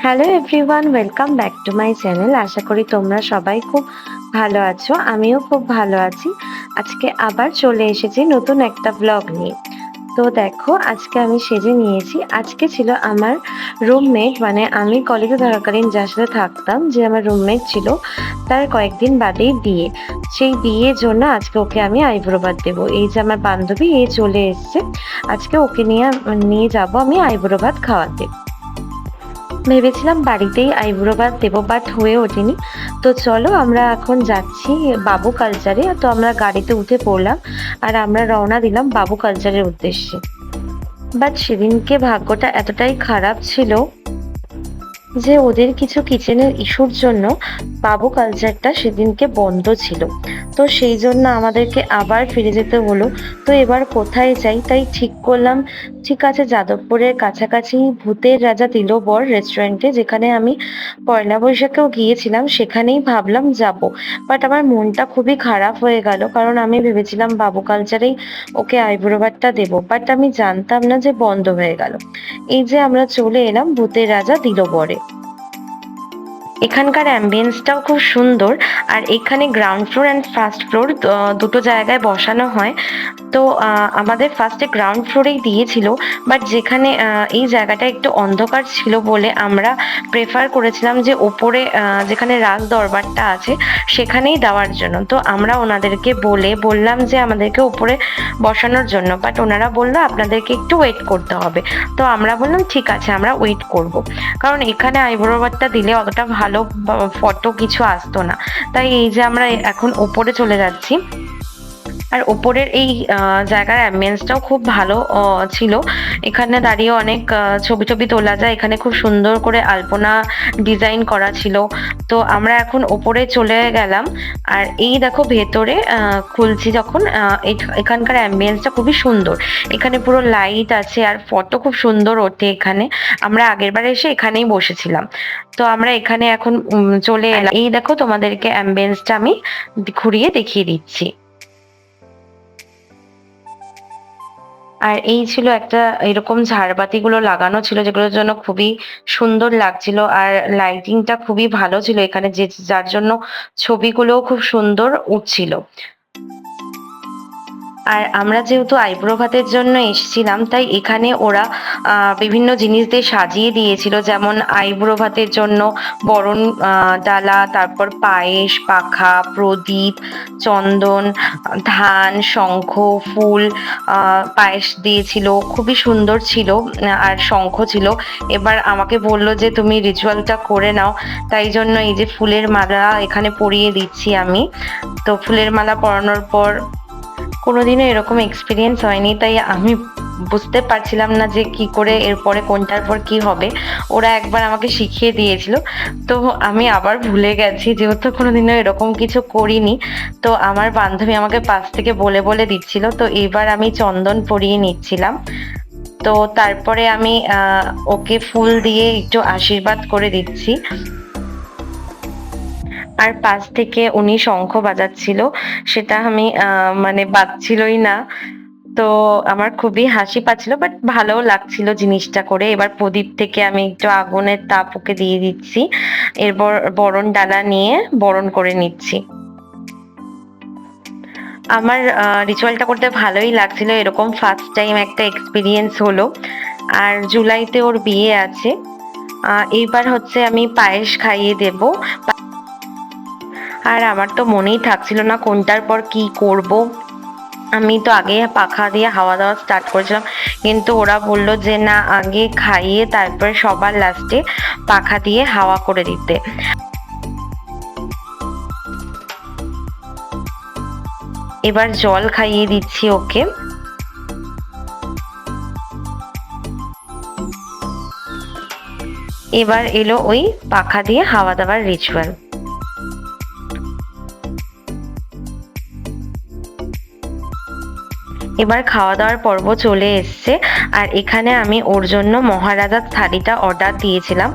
Hello everyone, welcome back to my channel. আশা করি তোমরা সবাই খুব ভালো আছো। আমিও খুব ভালো আছি। আজকে আবার চলে এসেছি নতুন একটা ব্লগ নিয়ে। তো দেখো, আজকে আমি সেজে নিয়েছি। আজকে ছিল আমার রুমমেট, মানে আমি কলেজে থাকাকালীন যার সাথে থাকতাম, যে আমার রুমমেট ছিল, তার কয়েকদিন বাদেই বিয়ে। সেই বিয়ের জন্য আজকে ওকে আমি আইব্রো ভাত দেবো। এই যে আমার বান্ধবী এই চলে এসছে, আজকে ওকে নিয়ে নিয়ে যাবো আমি আইব্রো ভাত খাওয়াতে। ভেবেছিলাম বাড়িতেই আইব্রো ভাত দেবো, বাট হয়ে ওঠেনি। তো চলো, আমরা এখন যাচ্ছি বাবু কালচারে। তো আমরা গাড়িতে উঠে পড়লাম আর আমরা রওনা দিলাম বাবু কালচারের উদ্দেশ্যে। বাট সেদিনকে ভাগ্যটা এতটাই খারাপ ছিল যে ওদের কিছু কিচেনের ইস্যুর জন্য বাবু কালচারটা সেদিনকে বন্ধ ছিল। তো সেই জন্য আমাদেরকে আবার ফিরে যেতে হলো। তো এবার কোথায় যাই, তাই ঠিক করলাম ঠিক আছে, যাদবপুরের কাছাকাছি ভূতের রাজা দিল বর রেস্টুরেন্টে, যেখানে আমি পয়লা বৈশাখেও গিয়েছিলাম, সেখানেই ভাবলাম যাব। বাট আমার মনটা খুবই খারাপ হয়ে গেল, কারণ আমি ভেবেছিলাম বাবু কালচারেই ওকে আইব্রো ভাতটা দেবো, বাট আমি জানতাম না যে বন্ধ হয়ে গেল। এই যে আমরা চলে এলাম ভূতের রাজা দিল বরে। এখানকার অ্যাম্বিয়েন্সটাও খুব সুন্দর। আর এখানে ground floor and first floor দুটো জায়গায় বসানো হয়। তো আমাদের ফার্স্টে গ্রাউন্ড ফ্লোরেই দিয়েছিল, বাট যেখানে এই জায়গাটা একটু অন্ধকার ছিল বলে আমরা প্রেফার করেছিলাম যে ওপরে যেখানে রাজ দরবারটা আছে সেখানেই দেওয়ার জন্য। তো আমরা ওনাদেরকে বললাম যে আমাদেরকে উপরে বসানোর জন্য, বাট ওনারা বললো আপনাদেরকে একটু ওয়েট করতে হবে। তো আমরা বললাম ঠিক আছে, আমরা ওয়েট করব, কারণ এখানে আইব্রো ভাতটা দিলে অতটা ভালো ফটো কিছু আসতো না। তাই এই যে আমরা এখন ওপরে চলে যাচ্ছি। আর ওপরের এই জায়গার অ্যাম্বিয়েন্সটাও খুব ভালো ছিল। এখানে দাঁড়িয়ে অনেক ছবি টবি তোলা যায়। এখানে খুব সুন্দর করে আলপনা ডিজাইন করা ছিল। তো আমরা এখন ওপরে চলে গেলাম। আর এই দেখো ভেতরে খুলছি যখন, এখানকার অ্যাম্বিয়েন্সটা খুবই সুন্দর। এখানে পুরো লাইট আছে আর ফটো খুব সুন্দর ওঠে এখানে। আমরা আগের বার এসে এখানেই বসেছিলাম। তো আমরা এখানে এখন চলে এলাম। এই দেখো, তোমাদেরকে অ্যাম্বিয়েন্সটা আমি ঘুরিয়ে দেখিয়ে দিচ্ছি। আর এই ছিল একটা, এরকম ঝাড়বাতিগুলো লাগানো ছিল যেগুলোর জন্য খুবই সুন্দর লাগছিল। আর লাইটিংটা খুবই ভালো ছিল এখানে, যে যার জন্য ছবিগুলোও খুব সুন্দর উঠছিল। আর আমরা যেহেতু আইব্রো ভাতের জন্য এসেছিলাম, তাই এখানে ওরা বিভিন্ন জিনিস দিয়ে সাজিয়ে দিয়েছিল, যেমন আইব্রো ভাতের জন্য বরণ ডালা, তারপর পায়েস, পাখা, প্রদীপ, চন্দন, ধান, শঙ্খ, ফুল, পায়েস দিয়েছিল, খুবই সুন্দর ছিল। আর শঙ্খ ছিল। এবার আমাকে বললো যে তুমি রিচুয়ালটা করে নাও, তাই জন্য এই যে ফুলের মালা এখানে পরিয়ে দিচ্ছি আমি। তো ফুলের মালা পরানোর পর, কোনোদিনও এরকম এক্সপিরিয়েন্স হয়নি, তাই আমি বুঝতে পারছিলাম না যে কি করে এরপরে কোনটার পর কি হবে। ওরা একবার আমাকে শিখিয়ে দিয়েছিল, তো আমি আবার ভুলে গেছি, যেহেতু কোনোদিনও এরকম কিছু করিনি। তো আমার বান্ধবী আমাকে পাশ থেকে বলে বলে দিচ্ছিল। তো এবার আমি চন্দন পরিয়ে নিচ্ছিলাম। তো তারপরে আমি ওকে ফুল দিয়ে একটু আশীর্বাদ করে দিচ্ছি। আর পাশ থেকে উনি শঙ্খ বাজাচ্ছিল, সেটা আমি মানে বাজছিলই না। তো আমার খুবই হাসি পাচ্ছিল, বাট ভালোও লাগছিল জিনিসটা করে। এবার প্রদীপ থেকে আমি একটু আগুনের তাপ ওকে দিয়ে দিচ্ছি। এরপর বরণ ডালা নিয়ে বরণ করে নিচ্ছি। আমার রিচুয়ালটা করতে ভালোই লাগছিল, এরকম ফার্স্ট টাইম একটা এক্সপিরিয়েন্স হলো। আর জুলাইতে ওর বিয়ে আছে। এইবার হচ্ছে আমি পায়েস খাইয়ে দেব। আর আমার তো মনেই থাকছিল না কোনটার পর কি করব। আমি তো আগে পাখা দিয়ে হাওয়া দেওয়া স্টার্ট করেছিলাম, কিন্তু ওরা বললো যে না, আগে খাইয়ে তারপরে সবার লাস্টে পাখা দিয়ে হাওয়া করে দিতে। এবার জল খাইয়ে দিচ্ছি ওকে। এবার এলো ওই পাখা দিয়ে হাওয়া দেওয়ার রিচুয়াল। এবার খাওয়া দাওয়ার পর্ব চলে এসছে। আর এখানে আমি ওর জন্য মহারাজার থালিটা অর্ডার দিয়েছিলাম।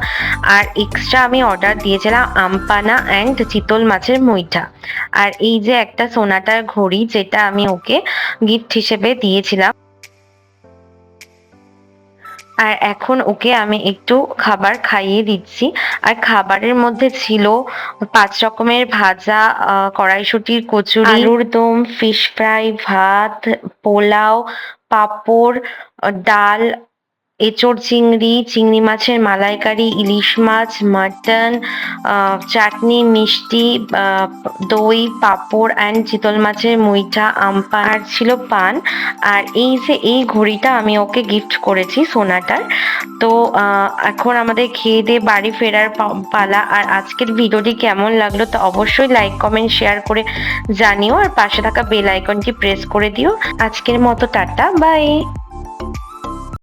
আর এক্সট্রা আমি অর্ডার দিয়েছিলাম আমপানা অ্যান্ড চিতল মাছের মুইঠা। আর এই যে একটা সোনাটার ঘড়ি, যেটা আমি ওকে গিফট হিসেবে দিয়েছিলাম। আর এখন ওকে আমি একটু খাবার খাইয়ে দিচ্ছি। আর খাবারের মধ্যে ছিল ৫ রকমের ভাজা, কড়াইশুঁটির কচুরি, আলুর দম, ফিশ ফ্রাই, ভাত, পোলাও, পাঁপড়, ডাল, এঁচোড় চিংড়ি, চিংড়ি মাছের মালাইকারি, ইলিশ মাছ, মাটন, চাটনি, মিষ্টি, দই, পাঁপড় অ্যান্ড চিতল মাছের মুইঠা, আমপান, আর ছিল পান। আর এই যে এই ঘড়িটা আমি ওকে গিফট করেছি সোনাটার। তো এখন আমাদের খেয়ে দিয়ে বাড়ি ফেরার পালা। আর আজকের ভিডিওটি কেমন লাগলো তা অবশ্যই লাইক কমেন্ট শেয়ার করে জানিও, আর পাশে থাকা বেল আইকনটি প্রেস করে দিও। আজকের মতো টাটা, বাই।